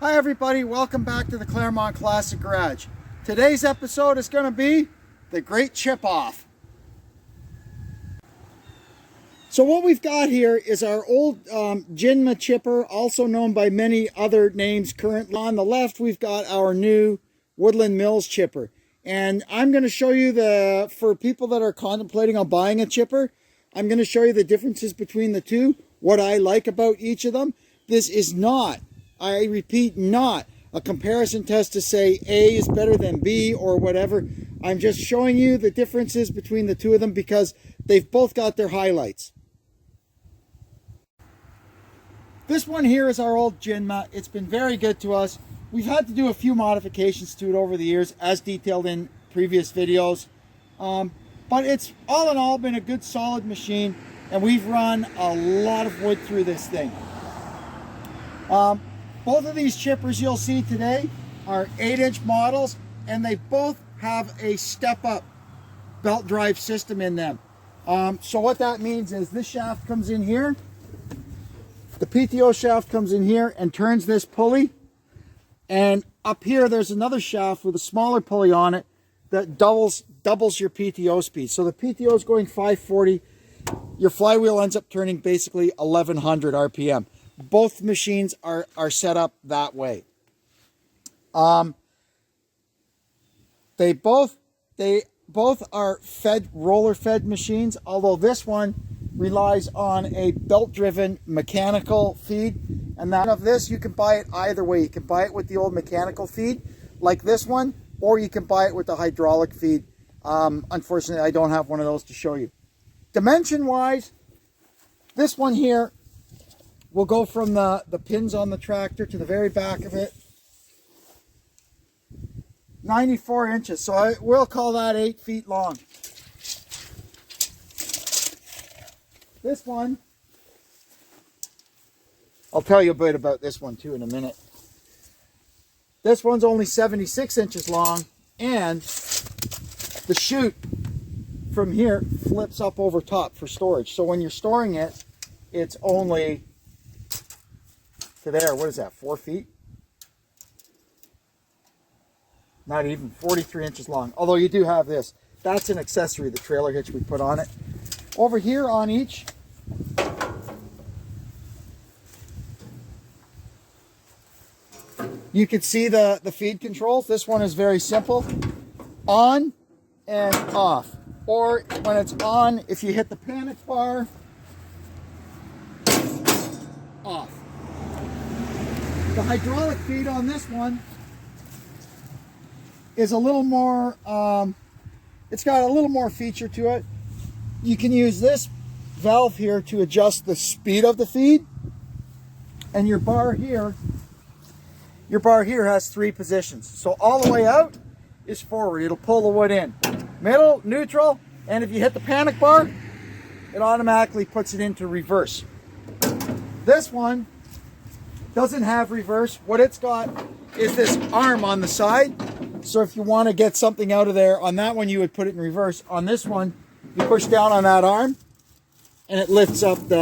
Hi everybody, welcome back to the Claremont Classic Garage. Today's episode is going to be the Great Chip Off. So what we've got here is our old Jinma chipper, also known by many other names currently. On the left we've got our new Woodland Mills chipper. And I'm going to show you for people that are contemplating on buying a chipper, I'm going to show you the differences between the two, what I like about each of them. This is not, I repeat, not a comparison test to say A is better than B or whatever. I'm just showing you the differences between the two of them because they've both got their highlights. This one here is our old Jinma. It's been very good to us. We've had to do a few modifications to it over the years, as detailed in previous videos. But it's all in all been a good solid machine, and we've run a lot of wood through this thing. Both of these chippers you'll see today are 8-inch models, and they both have a step-up belt drive system in them. So what that means is this shaft comes in here, the PTO shaft comes in here and turns this pulley, and up here there's another shaft with a smaller pulley on it that doubles your PTO speed. So the PTO is going 540, your flywheel ends up turning basically 1100 RPM. Both machines are set up that way. They both are roller fed machines, although this one relies on a belt driven mechanical feed, and that of this you can buy it either way. You can buy it with the old mechanical feed like this one, or you can buy it with the hydraulic feed. Unfortunately, I don't have one of those to show you. Dimension wise, this one here will go from the pins on the tractor to the very back of it, 94 inches. So we'll call that 8 feet long. This one, I'll tell you a bit about this one too in a minute. This one's only 76 inches long, and the chute from here flips up over top for storage. So when you're storing it, it's only to there, what is that, 4 feet? Not even, 43 inches long. Although you do have this. That's an accessory, the trailer hitch we put on it. Over here on each, you can see the feed controls. This one is very simple. On and off. Or when it's on, if you hit the panic bar, off. The hydraulic feed on this one is a little more, it's got a little more feature to it. You can use this valve here to adjust the speed of the feed, and your bar here has 3 positions. So all the way out is forward. It'll pull the wood in. Middle, neutral, and if you hit the panic bar, it automatically puts it into reverse. This one doesn't have reverse. What it's got is this arm on the side. So if you want to get something out of there, on that one you would put it in reverse. On this one, you push down on that arm and it lifts up the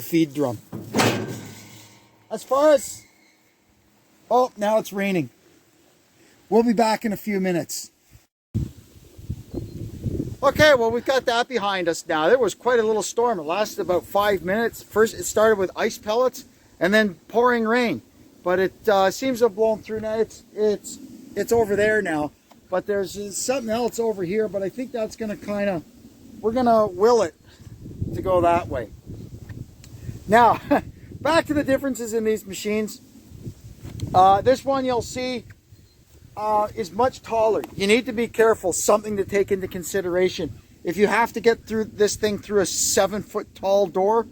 feed drum. As far as, oh, now it's raining. We'll be back in a few minutes. Okay, well, we've got that behind us now. There was quite a little storm. It lasted about 5 minutes. First, it started with ice pellets and then pouring rain. But it seems to have blown through now. It's over there now. But there's something else over here, but I think that's going to we're going to will it to go that way. Now, back to the differences in these machines. This one you'll see is much taller. You need to be careful, something to take into consideration. If you have to get through this thing through a 7-foot tall door,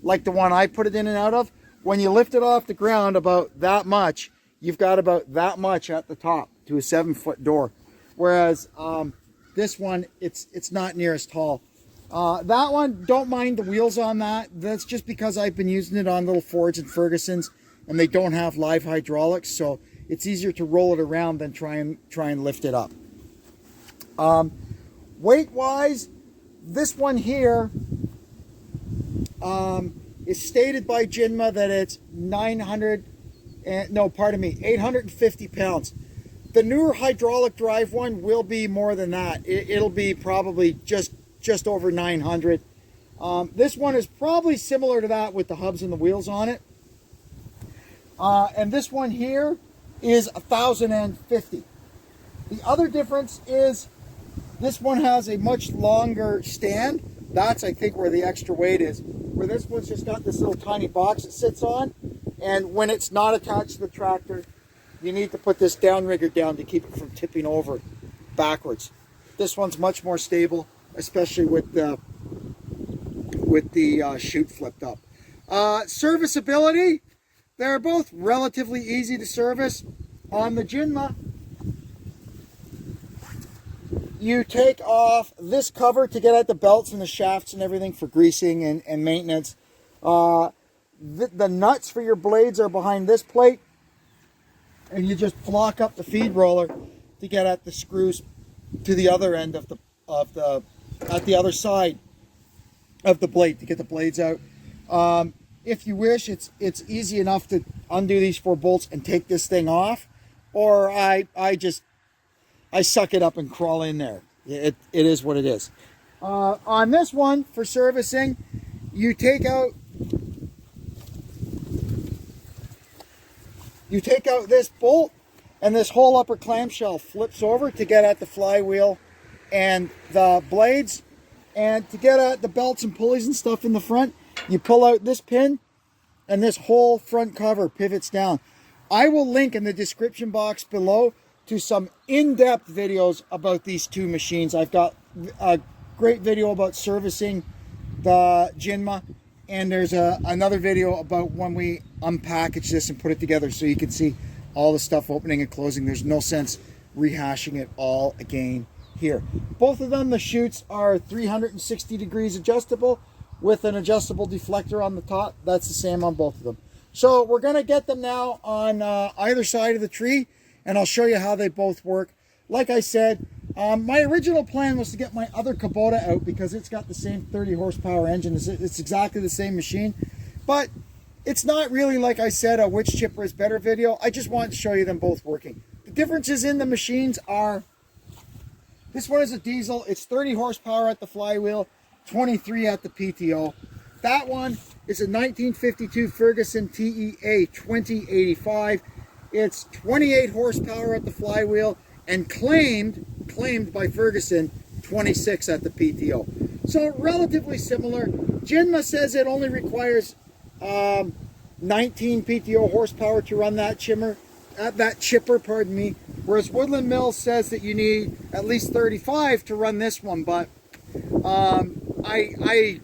like the one I put it in and out of, when you lift it off the ground about that much, you've got about that much at the top to a 7-foot door. Whereas this one, it's not near as tall. That one, don't mind the wheels on that. That's just because I've been using it on little Fords and Fergusons, and they don't have live hydraulics, so it's easier to roll it around than try and lift it up. Weight wise, this one here is stated by Jinma that it's 850 pounds. The newer hydraulic drive one will be more than that. It'll be probably just over 900. This one is probably similar to that with the hubs and the wheels on it. And this one here is 1,050. The other difference is this one has a much longer stand. That's, I think, where the extra weight is. Where this one's just got this little tiny box it sits on. And when it's not attached to the tractor, you need to put this downrigger down to keep it from tipping over backwards. This one's much more stable, especially with the chute flipped up. Serviceability, they're both relatively easy to service. On the Jinma, you take off this cover to get at the belts and the shafts and everything for greasing and maintenance. The nuts for your blades are behind this plate, and you just flock up the feed roller to get at the screws to the other end at the other side of the blade to get the blades out. If you wish, it's easy enough to undo these 4 bolts and take this thing off, or I suck it up and crawl in there. It is what it is. On this one, for servicing, you take out this bolt, and this whole upper clamshell flips over to get at the flywheel and the blades. And to get at the belts and pulleys and stuff in the front, you pull out this pin, and this whole front cover pivots down. I will link in the description box below to some in-depth videos about these two machines. I've got a great video about servicing the Jinma, and there's another video about when we unpackage this and put it together, so you can see all the stuff opening and closing. There's no sense rehashing it all again here. Both of them, the chutes are 360 degrees adjustable with an adjustable deflector on the top. That's the same on both of them. So we're going to get them now on either side of the tree, and I'll show you how they both work. Like I said, my original plan was to get my other Kubota out because it's got the same 30 horsepower engine. It's exactly the same machine, but it's not really, like I said, a which chipper is better video. I just wanted to show you them both working. The differences in the machines are, this one is a diesel. It's 30 horsepower at the flywheel, 23 at the PTO. That one is a 1952 Ferguson TEA 2085. It's 28 horsepower at the flywheel and claimed by Ferguson 26 at the PTO. So relatively similar. Jinma says it only requires 19 PTO horsepower to run that chipper, pardon me. Whereas Woodland Mills says that you need at least 35 to run this one, but I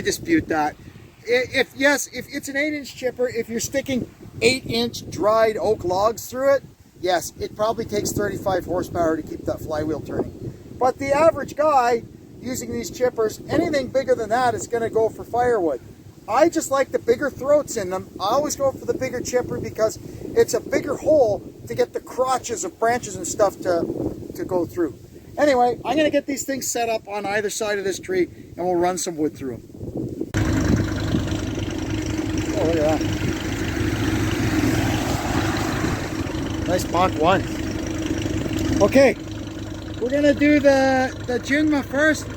dispute that. If it's an 8-inch chipper, if you're sticking 8-inch dried oak logs through it, yes, it probably takes 35 horsepower to keep that flywheel turning. But the average guy using these chippers, anything bigger than that is going to go for firewood. I just like the bigger throats in them. I always go for the bigger chipper because it's a bigger hole to get the crotches of branches and stuff to go through. Anyway, I'm going to get these things set up on either side of this tree, and we'll run some wood through them. Oh, look at that. Nice Mach 1. Okay, we're going to do the Jinma first.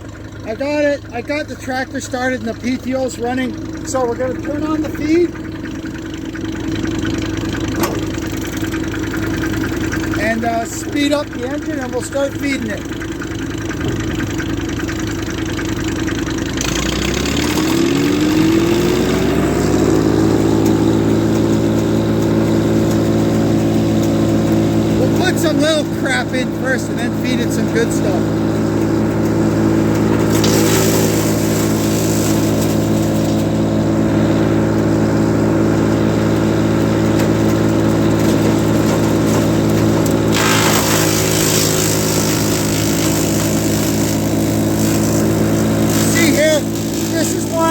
I got the tractor started and the PTO's running. So we're going to turn on the feed. And speed up the engine, and we'll start feeding it. We'll put some little crap in first and then feed it some good stuff.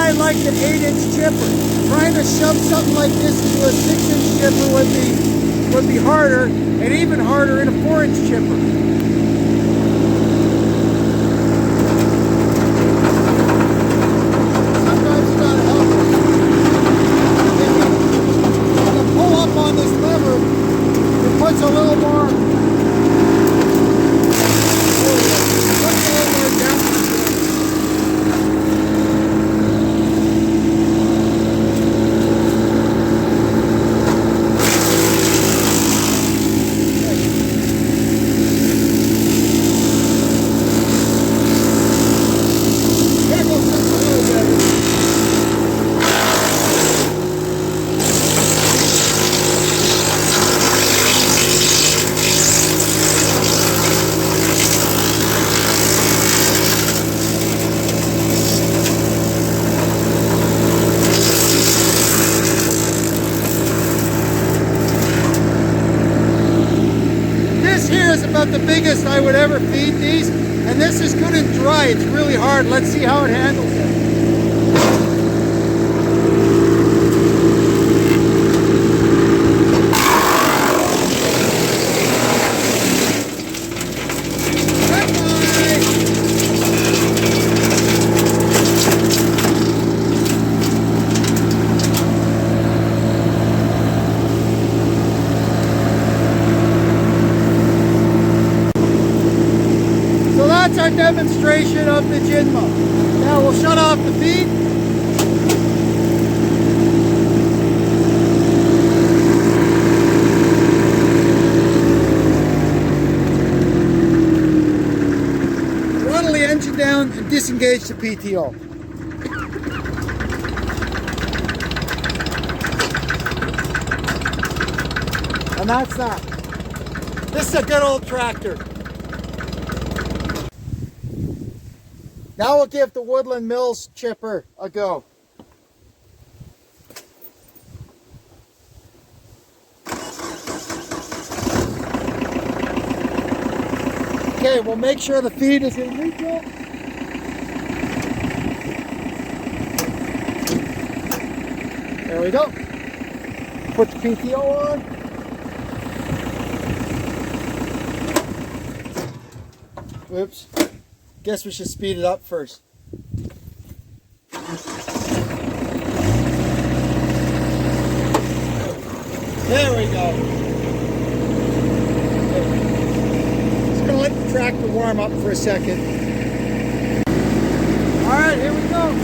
Like the 8-inch chipper. Trying to shove something like this into a 6-inch chipper would be harder, and even harder in a 4-inch chipper. Sometimes you gotta help. puts a little more. Puts a little more depth. There goes just a little bit. About the biggest I would ever feed these, and this is good and dry. It's really hard. Let's see how it handles it. That's our demonstration of the Jinma. Now we'll shut off the feed. Throttle the engine down and disengage the PTO. And that's that. This is a good old tractor. Now we'll give the Woodland Mills chipper a go. Okay, we'll make sure the feed is in neutral. There we go. Put the PTO on. Whoops. Guess we should speed it up first. There we go. Just gonna let the tractor warm up for a second. All right, here we go.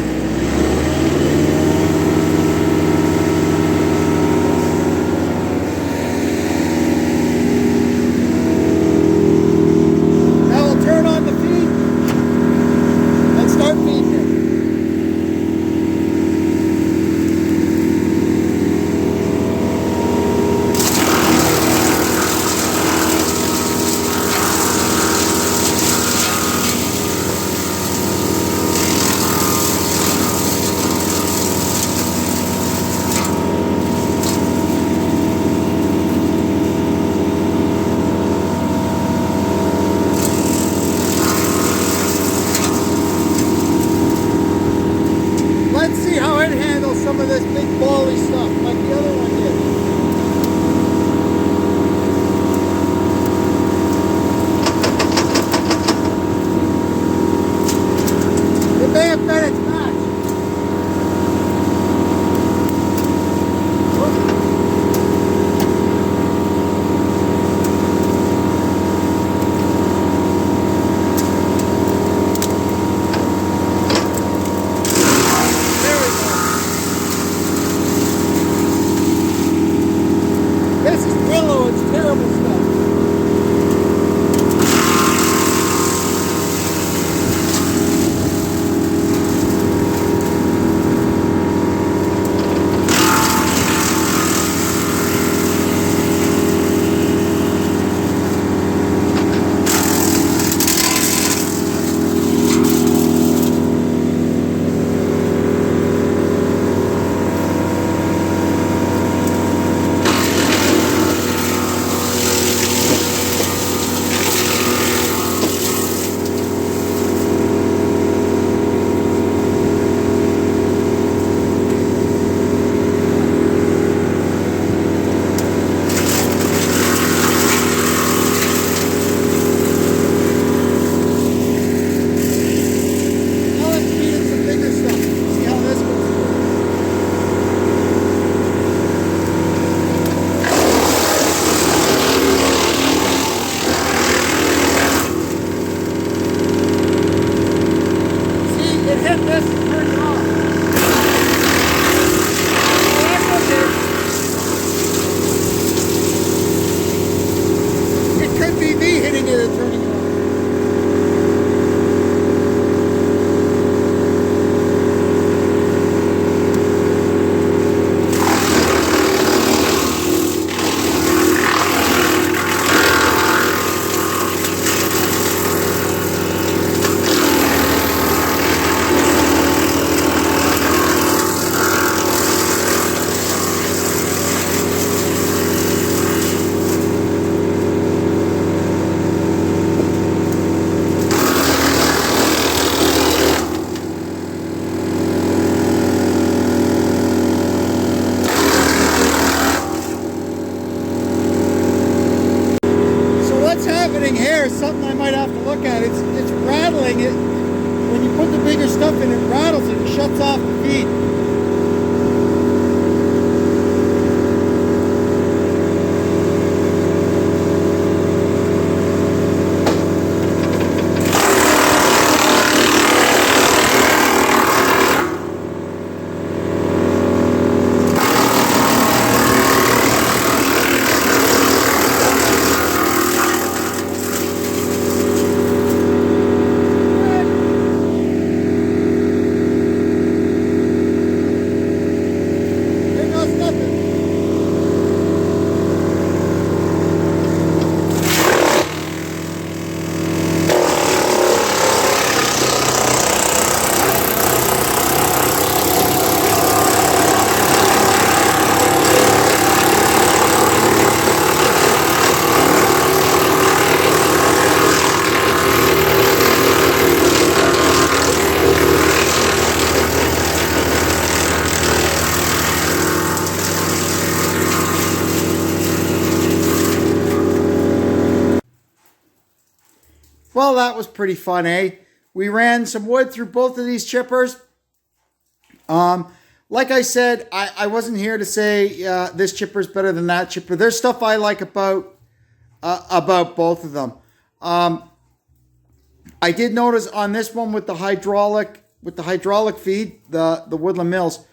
there is something I might have to look at. It's rattling it. When you put the bigger stuff in, it rattles it and shuts off the feed. Well, that was pretty fun, eh? We ran some wood through both of these chippers. Like I said, I wasn't here to say this chipper is better than that chipper. There's stuff I like about both of them. I did notice on this one with the hydraulic feed, the Woodland Mills,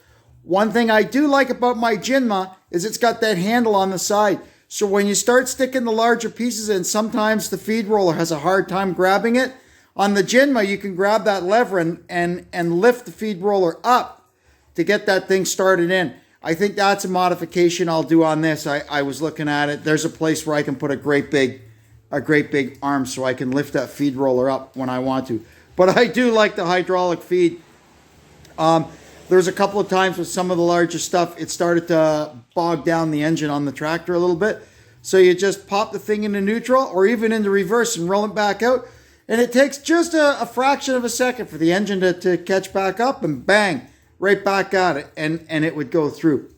one thing I do like about my Jinma is it's got that handle on the side. So when you start sticking the larger pieces in, sometimes the feed roller has a hard time grabbing it. On the Jinma, you can grab that lever and lift the feed roller up to get that thing started in. I think that's a modification I'll do on this. I was looking at it. There's a place where I can put a great big arm so I can lift that feed roller up when I want to. But I do like the hydraulic feed. There's a couple of times with some of the larger stuff, it started to bog down the engine on the tractor a little bit. So you just pop the thing into neutral or even into reverse and roll it back out. And it takes just a fraction of a second for the engine to catch back up and bang, right back at it. And it would go through.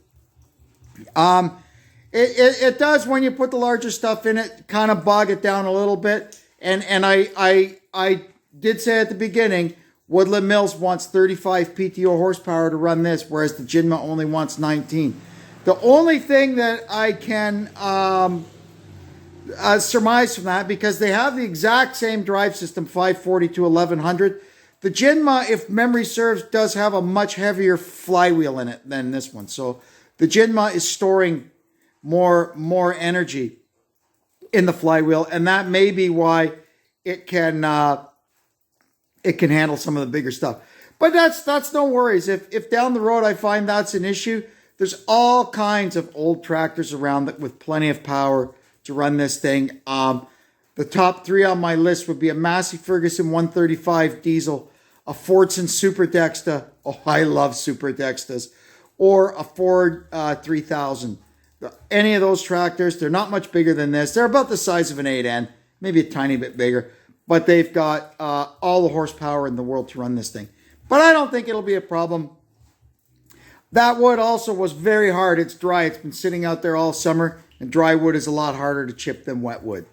It does, when you put the larger stuff in it, kind of bog it down a little bit. And I did say at the beginning, Woodland Mills wants 35 PTO horsepower to run this, whereas the Jinma only wants 19. The only thing that I can surmise from that, because they have the exact same drive system, 540 to 1100. The Jinma, if memory serves, does have a much heavier flywheel in it than this one. So the Jinma is storing more energy in the flywheel, and that may be why it can handle some of the bigger stuff. But that's no worries. If down the road I find that's an issue, there's all kinds of old tractors around that with plenty of power to run this thing. The top three on my list would be a Massey Ferguson 135 diesel, a Fordson Super Dexta. Oh, I love Super Dextas. Or a Ford 3000. Any of those tractors, they're not much bigger than this. They're about the size of an 8N, maybe a tiny bit bigger. But they've got all the horsepower in the world to run this thing. But I don't think it'll be a problem. That wood also was very hard. It's dry. It's been sitting out there all summer. And dry wood is a lot harder to chip than wet wood.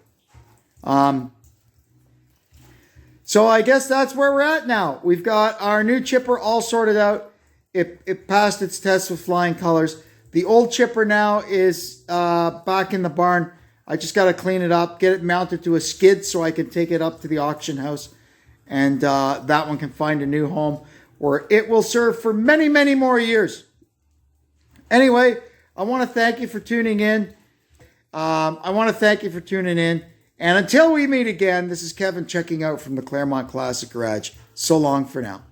So I guess that's where we're at now. We've got our new chipper all sorted out. It passed its test with flying colors. The old chipper now is back in the barn. I just got to clean it up, get it mounted to a skid so I can take it up to the auction house. And that one can find a new home where it will serve for many, many more years. Anyway, I want to thank you for tuning in. And until we meet again, this is Kevin checking out from the Claremont Classic Garage. So long for now.